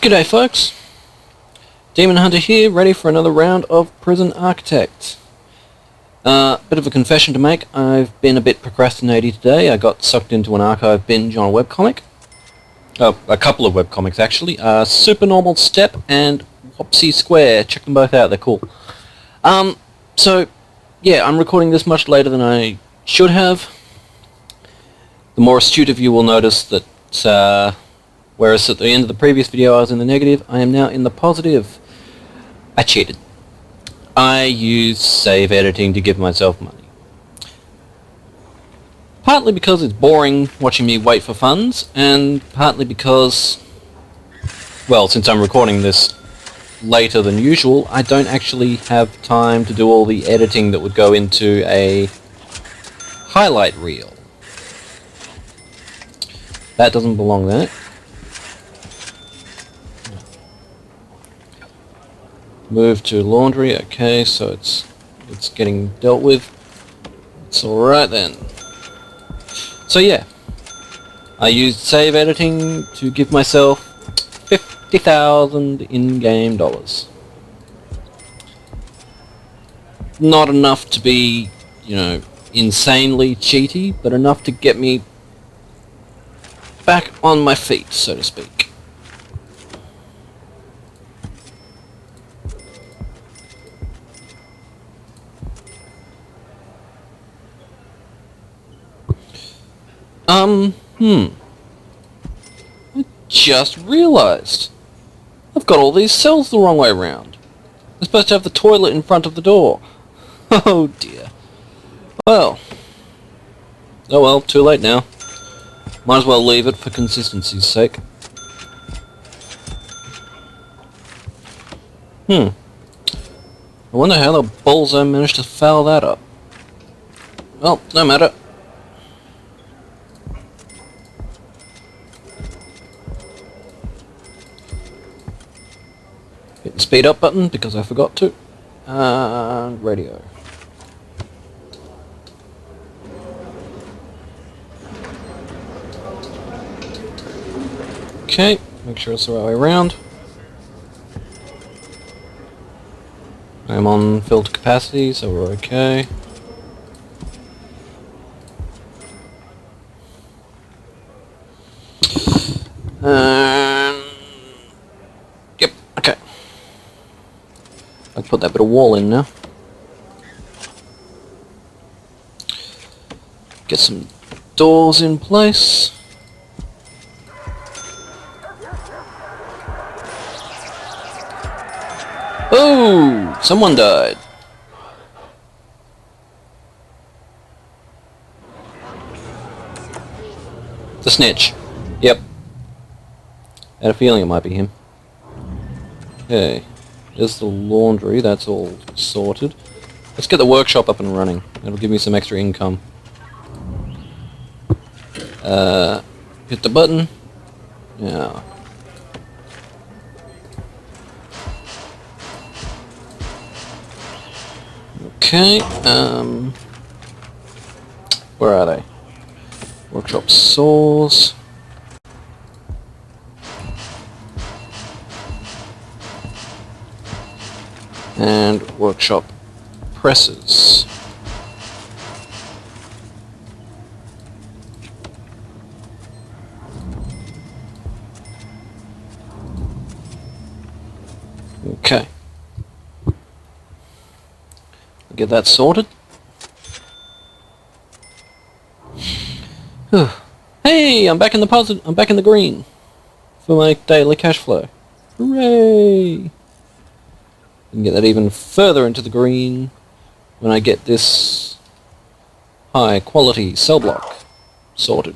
G'day folks, Demon Hunter here, ready for another round of Prison Architect. Bit of a confession to make, I've been a bit procrastinating today. I got sucked into an archive binge on a webcomic. A couple of webcomics actually. Supernormal Step and Whoopsie Square, check them both out, they're cool. So, yeah, I'm recording this much later than I should have. The more astute of you will notice that, whereas at the end of the previous video I was in the negative, I am now in the positive. I cheated. I used save editing to give myself money. Partly because it's boring watching me wait for funds, and partly because, well, since I'm recording this later than usual, I don't actually have time to do all the editing that would go into a highlight reel. That doesn't belong there. Move to laundry, okay, so it's getting dealt with. It's alright then. So yeah, I used save editing to give myself 50,000 in-game dollars. Not enough to be, you know, insanely cheaty, but enough to get me back on my feet, so to speak. I just realised. I've got all these cells the wrong way round. I'm supposed to have the toilet in front of the door. Oh dear. Well. Oh well, too late now. Might as well leave it for consistency's sake. I wonder how the balls I managed to foul that up. Well, no matter. Hit the speed up button because I forgot to. And radio. Okay, make sure it's the right way around. I'm on filter capacity, so we're okay. Yep, okay. I'll put that bit of wall in now. Get some doors in place. Oh! Someone died. The snitch. Yep. I had a feeling it might be him. Okay. There's the laundry, that's all sorted. Let's get the workshop up and running. It'll give me some extra income. Hit the button. Yeah. Okay, where are they? Workshop saws. And workshop presses. Okay. Get that sorted. Hey, I'm back in the positive. I'm back in the green for my daily cash flow. Hooray! I can get that even further into the green when I get this high quality cell block sorted.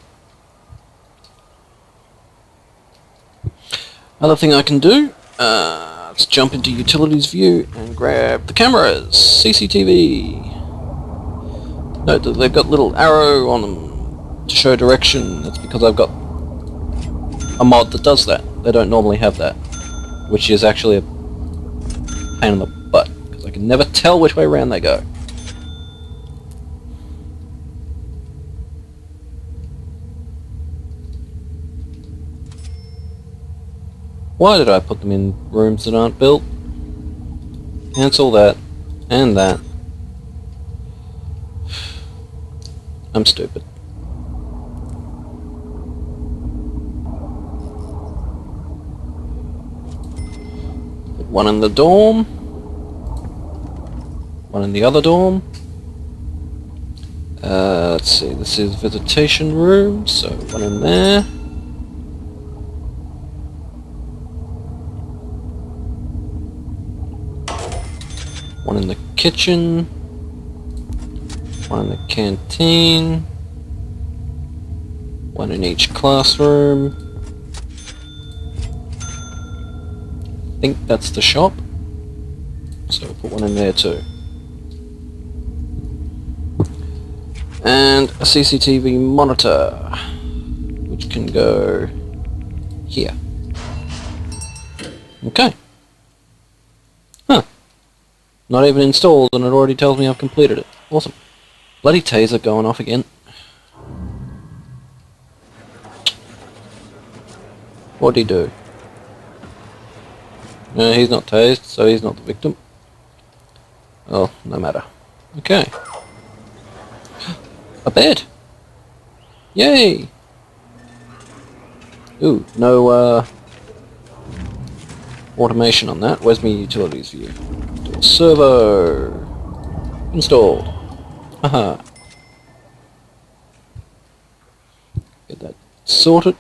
Other thing I can do, let's jump into utilities view and grab the cameras. CCTV. Note that they've got a little arrow on them to show direction. That's because I've got a mod that does that. They don't normally have that, which is actually a pain in the butt because I can never tell which way around they go. Why did I put them in rooms that aren't built? Cancel that. And that. I'm stupid. Put one in the dorm. One in the other dorm. Let's see, this is visitation room, so one in there. One in the kitchen. One in the canteen. One in each classroom. I think that's the shop. So we'll put one in there too. And a CCTV monitor, which can go here. Okay. Huh. Not even installed and it already tells me I've completed it. Awesome. Bloody taser going off again. What'd he do? No, he's not tased, so he's not the victim. Oh, no matter. Okay. A bed! Yay! Ooh, no automation on that. Where's my utilities view? Dual servo! Installed. Haha. Get that sorted.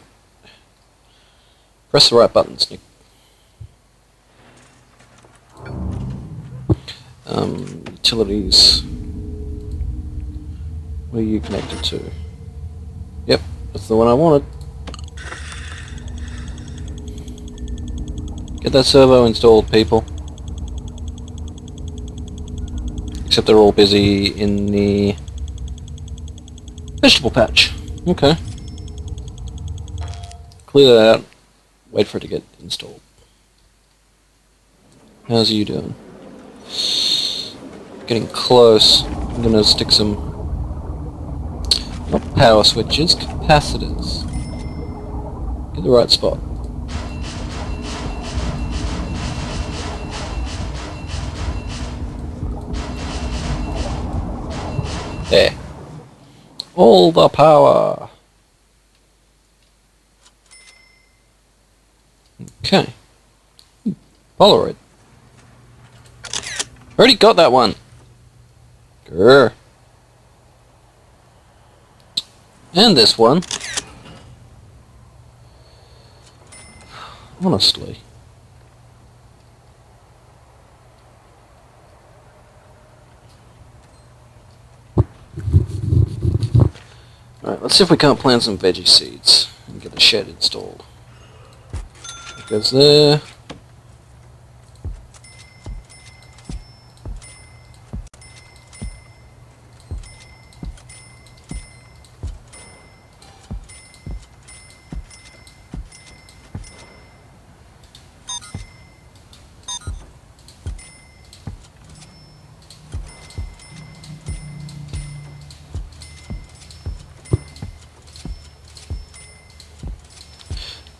Press the right buttons, Nick. Utilities. What are you connected to? Yep, that's the one I wanted. Get that servo installed, people. Except they're all busy in the vegetable patch. Okay. Clear that out. Wait for it to get installed. How's you doing? Getting close. I'm gonna stick some, not power switches, capacitors. Get the right spot. There. All the power. Okay. Polaroid. Already got that one. Grr. And this one. Honestly. Alright, let's see if we can't plant some veggie seeds and get the shed installed. It goes there.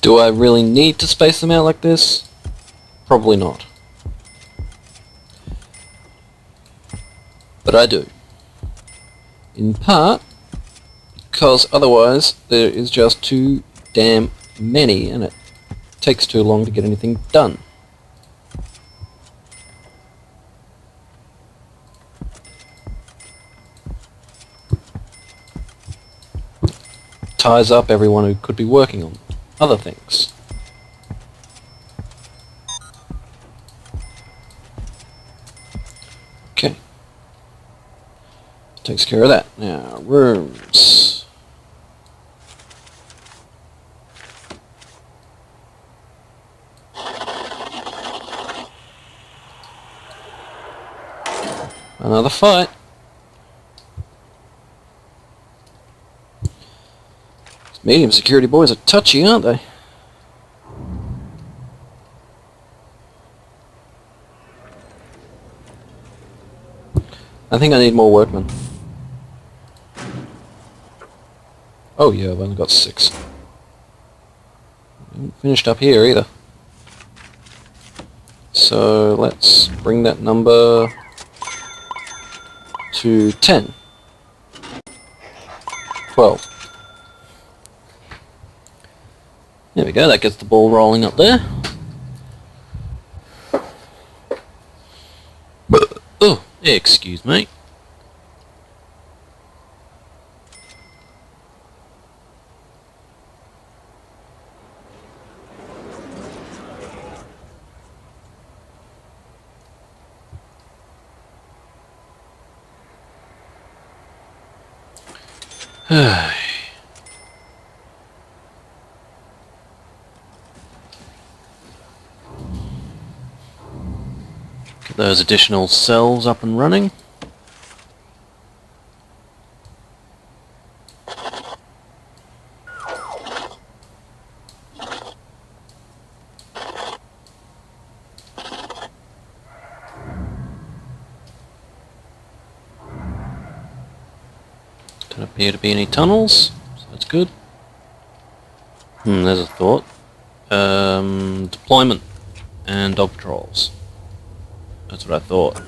Do I really need to space them out like this? Probably not. But I do. In part, because otherwise there is just too damn many and it takes too long to get anything done. Ties up everyone who could be working on other things. Okay. Takes care of that. Now, rooms. Another fight. Medium security boys are touchy, aren't they? I think I need more workmen. Oh yeah, I've only got 6. I haven't finished up here either. So let's bring that number to 10. 12. There we go, that gets the ball rolling up there. Oh, excuse me. Get those additional cells up and running. Don't appear to be any tunnels, so that's good. There's a thought. Deployment and dog patrols. That's what I thought.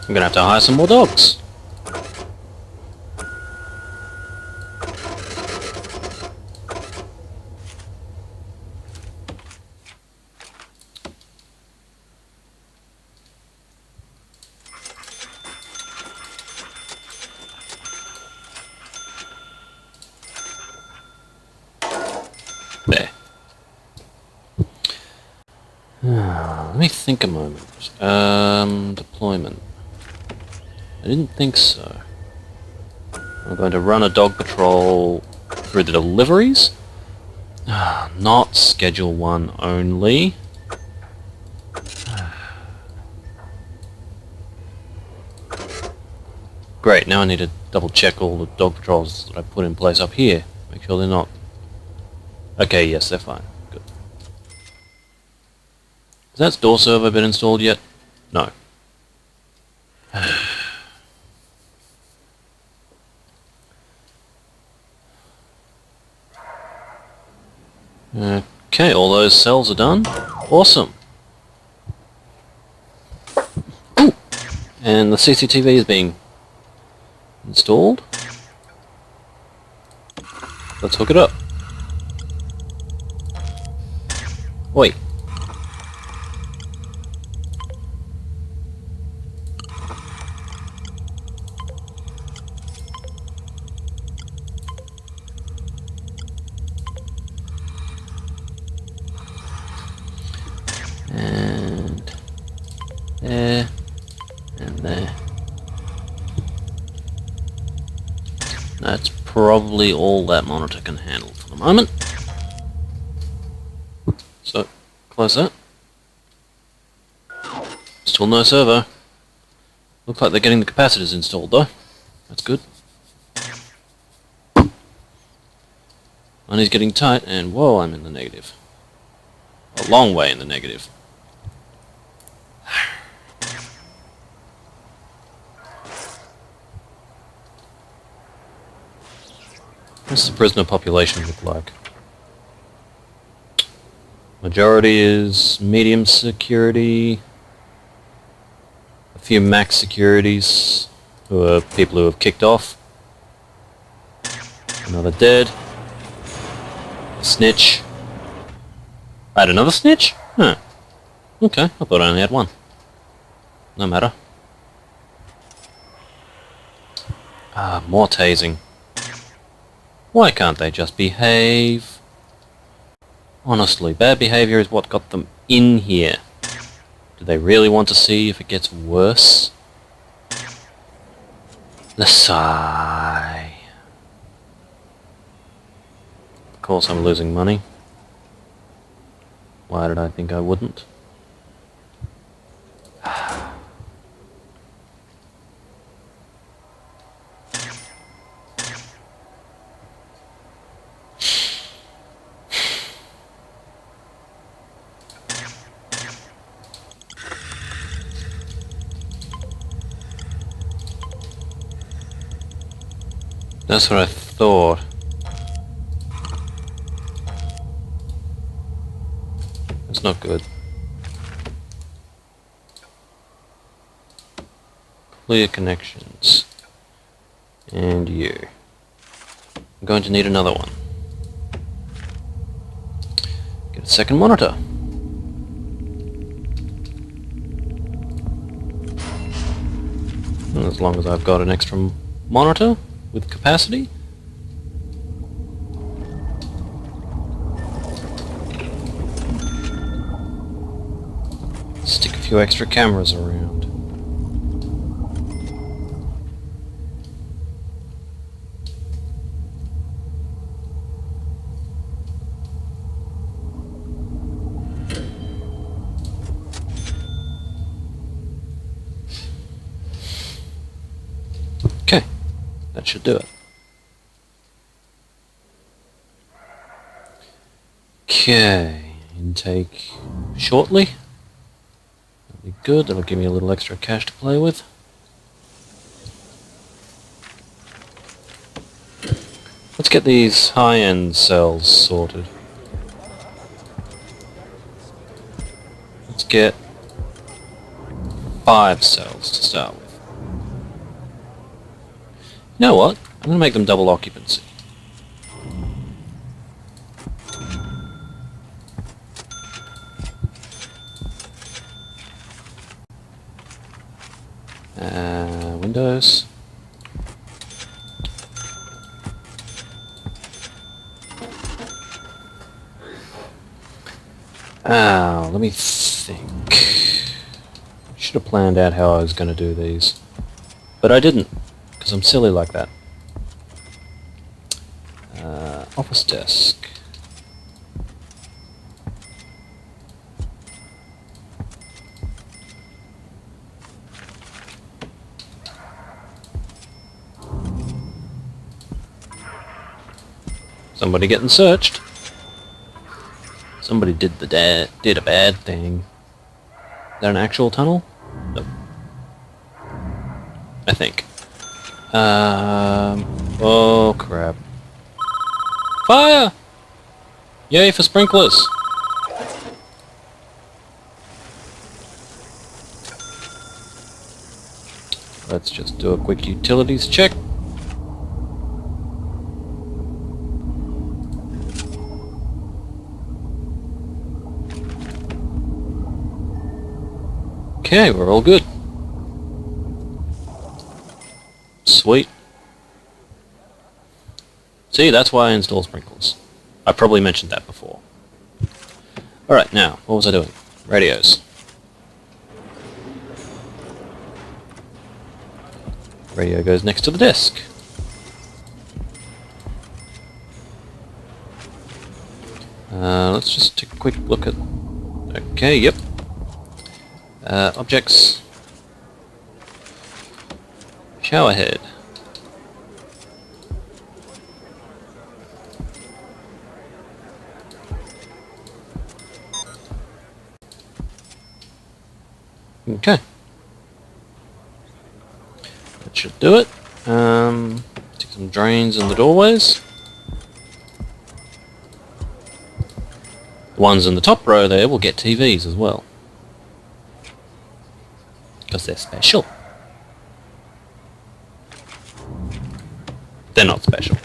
I'm gonna have to hire some more dogs. There. Let me think a moment. Deployment. I didn't think so. I'm going to run a dog patrol through the deliveries. Not Schedule 1 only. Great, now I need to double check all the dog patrols that I put in place up here. Make sure they're not... Okay, yes, they're fine. Good. Has that door server been installed yet? No. Okay, all those cells are done. Awesome. Ooh. And the CCTV is being installed. Let's hook it up. Wait. And there, and there. That's probably all that monitor can handle for the moment. So, close that. Still no servo. Looks like they're getting the capacitors installed though. That's good. Money's getting tight and whoa, I'm in the negative. A long way in the negative. What's the prisoner population look like? Majority is medium security. A few max securities, who are people who have kicked off. Another dead. A snitch. I had another snitch? Huh. Okay, I thought I only had one. No matter. More tasing. Why can't they just behave? Honestly, bad behavior is what got them in here. Do they really want to see if it gets worse? The sigh. Of course I'm losing money. Why did I think I wouldn't? That's what I thought. That's not good. Clear connections. And you. I'm going to need another one. Get a second monitor. And as long as I've got an extra monitor with capacity. Stick a few extra cameras around. Okay, that should do it. Okay, intake shortly. That'll be good, that'll give me a little extra cash to play with. Let's get these high-end cells sorted. Let's get 5 cells to start with. You know what? I'm going to make them double occupancy. Windows. Let me think. Should have planned out how I was going to do these. But I didn't, because I'm silly like that. Office desk. Somebody getting searched. Somebody did a bad thing. Is that an actual tunnel? Nope. I think. Oh crap. Fire! Yay for sprinklers! Let's just do a quick utilities check. Okay, we're all good. Sweet. See, that's why I install sprinklers. I probably mentioned that before. Alright, now, what was I doing? Radios. Radio goes next to the desk. Let's just take a quick look at... Okay, yep. Objects. Showerhead. Okay. That should do it. Stick some drains in the doorways. The ones in the top row there will get TVs as well. Because they're special. They're not special.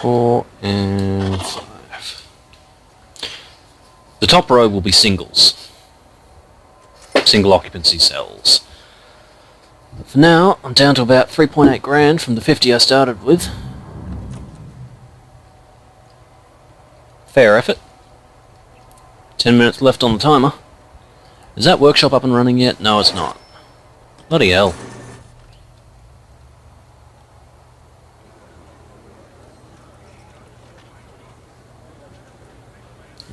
Four and 5. The top row will be singles. Single occupancy cells. But for now, I'm down to about 3.8 grand from the 50 I started with. Fair effort. 10 minutes left on the timer. Is that workshop up and running yet? No, it's not. Bloody hell.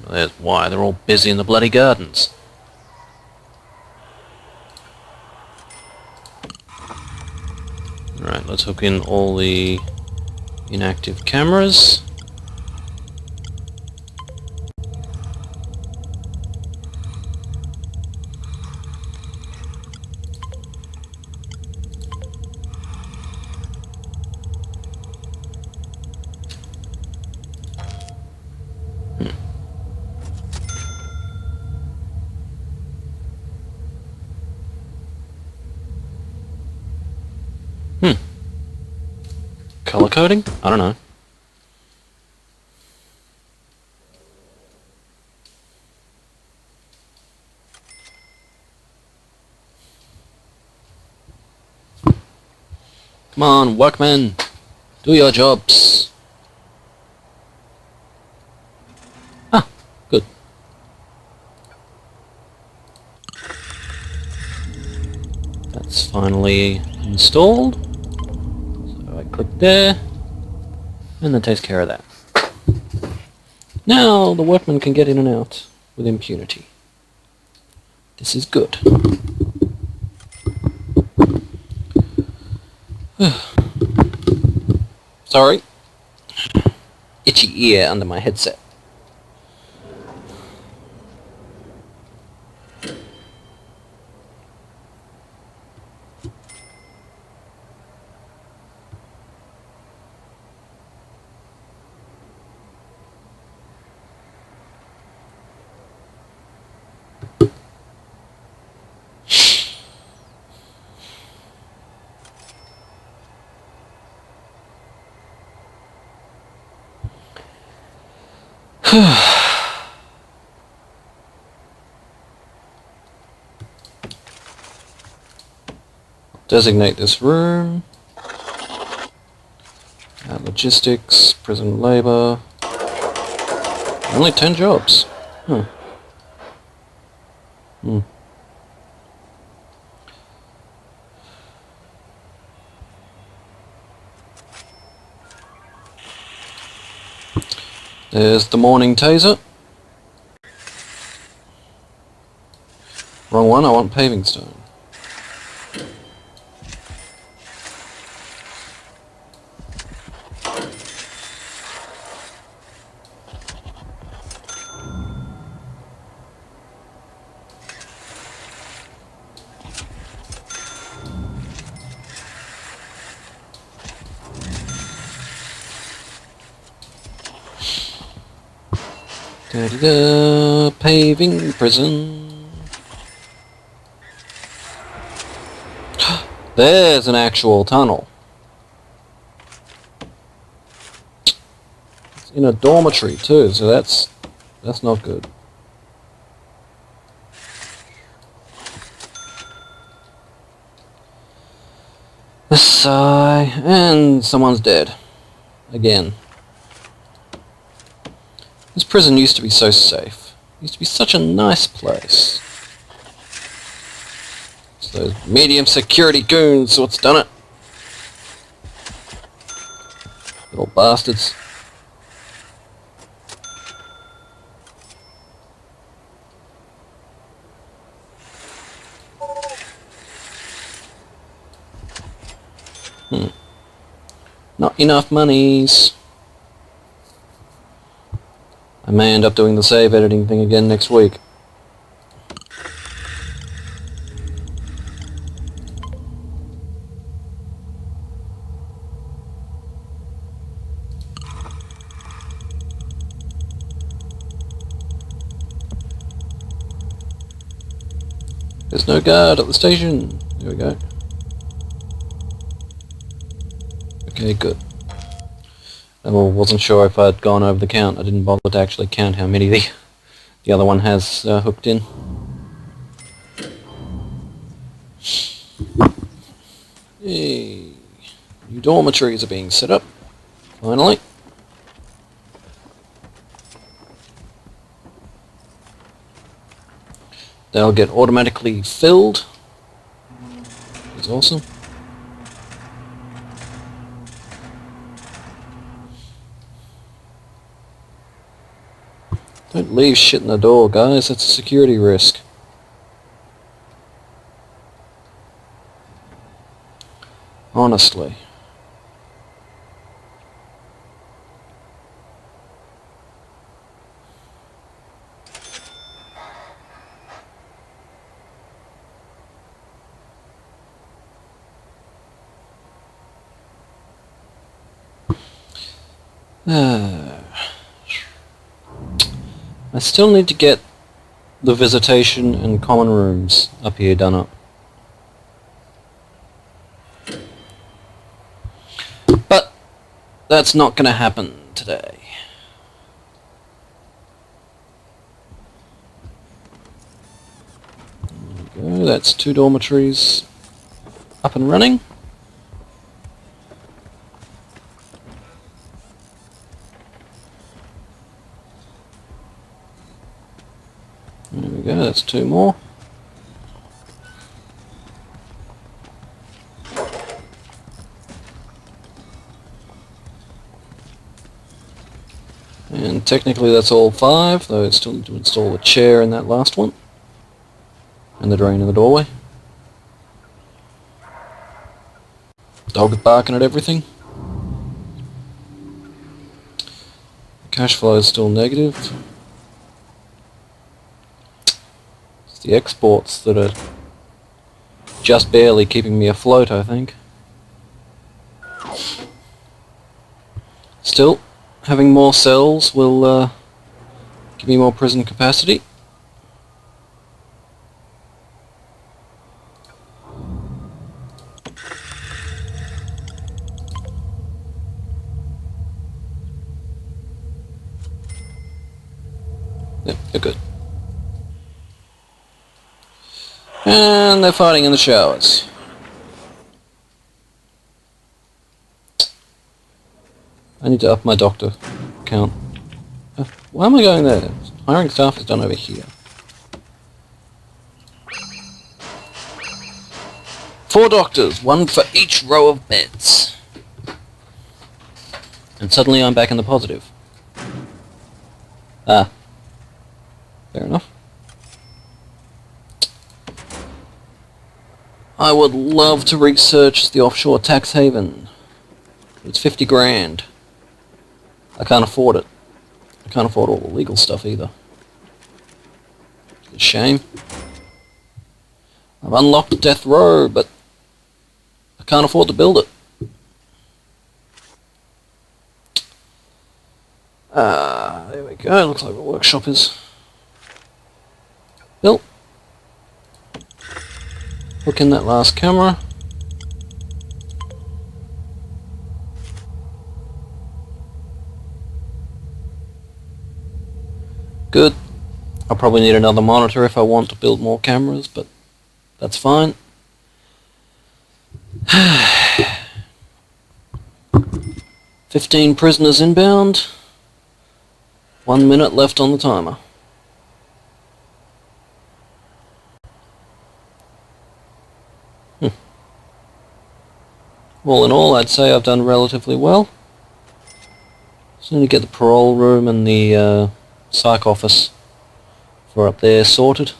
There's why. They're all busy in the bloody gardens. Alright, let's hook in all the inactive cameras. Color coding? I don't know. Come on, workmen! Do your jobs! Ah, good. That's finally installed. So I click there, and that takes care of that. Now the workmen can get in and out with impunity. This is good. Sorry. Itchy ear under my headset. Designate this room. Logistics, prison labor. Only 10 jobs. Huh. There's the morning taser. Wrong one, I want paving stone. Da-da-da, paving prison. There's an actual tunnel. It's in a dormitory too, so that's not good. A sigh, and someone's dead. Again. This prison used to be so safe. It used to be such a nice place. It's those medium security goons what's done it. Little bastards. Not enough monies. I may end up doing the save editing thing again next week. There's no guard at the station. There we go. Okay, good. I wasn't sure if I'd gone over the count. I didn't bother to actually count how many the other one has hooked in. Hey, new dormitories are being set up. Finally. They'll get automatically filled. That's awesome. Don't leave shit in the door, guys. That's a security risk. Honestly. I still need to get the visitation and common rooms up here done up. But that's not going to happen today. There we go, that's 2 dormitories up and running. There we go, that's 2 more. And technically that's all 5, though I still need to install a chair in that last one. And the drain in the doorway. Dog is barking at everything. Cash flow is still negative. It's the exports that are just barely keeping me afloat, I think. Still, having more cells will give me more prison capacity. Yep, they're good. And they're fighting in the showers. I need to up my doctor count. Why am I going there? Hiring staff is done over here. 4 doctors, 1 for each row of beds. And suddenly I'm back in the positive. Ah. Fair enough. I would love to research the offshore tax haven. It's 50 grand. I can't afford it. I can't afford all the legal stuff either. It's a shame. I've unlocked Death Row, but I can't afford to build it. There we go. Looks like the workshop is built. Hook in that last camera. Good. I'll probably need another monitor if I want to build more cameras, but that's fine. 15 prisoners inbound. 1 minute left on the timer. All in all, I'd say I've done relatively well. Just need to get the parole room and the psych office for up there sorted.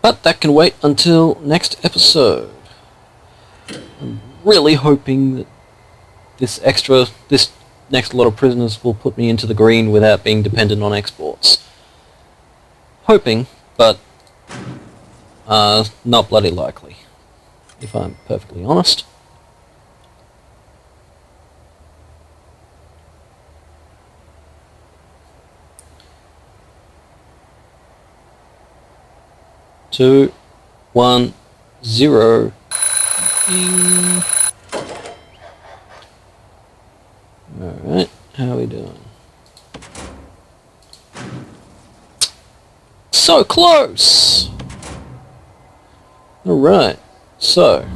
But that can wait until next episode. I'm really hoping that this next lot of prisoners will put me into the green without being dependent on exports. Hoping, but not bloody likely, if I'm perfectly honest. Two, 1, 0. Alright, how are we doing? So close! Alright, so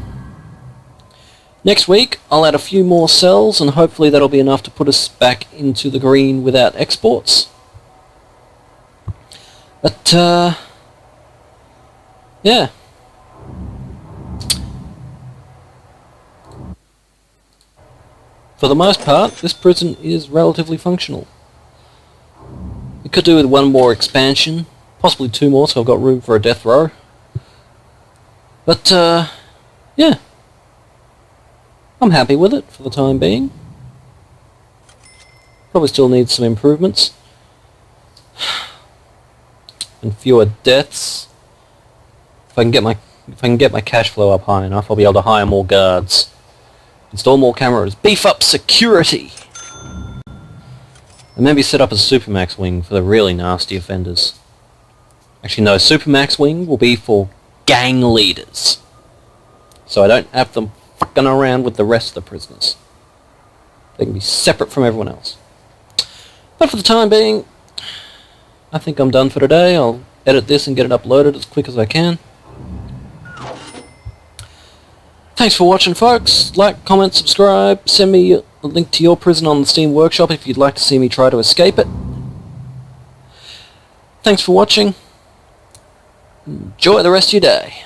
Next week, I'll add a few more cells, and hopefully that'll be enough to put us back into the green without exports. But, yeah. For the most part, this prison is relatively functional. We could do with one more expansion, possibly two more, so I've got room for a death row. But, yeah. I'm happy with it for the time being. Probably still needs some improvements. And fewer deaths. If I can get my cash flow up high enough, I'll be able to hire more guards. Install more cameras. Beef up security! And maybe set up a Supermax wing for the really nasty offenders. Actually no, Supermax wing will be for gang leaders. So I don't have them fucking around with the rest of the prisoners. They can be separate from everyone else. But for the time being, I think I'm done for today. I'll edit this and get it uploaded as quick as I can. Thanks for watching, folks. Like, comment, subscribe. Send me a link to your prison on the Steam Workshop if you'd like to see me try to escape it. Thanks for watching. Enjoy the rest of your day.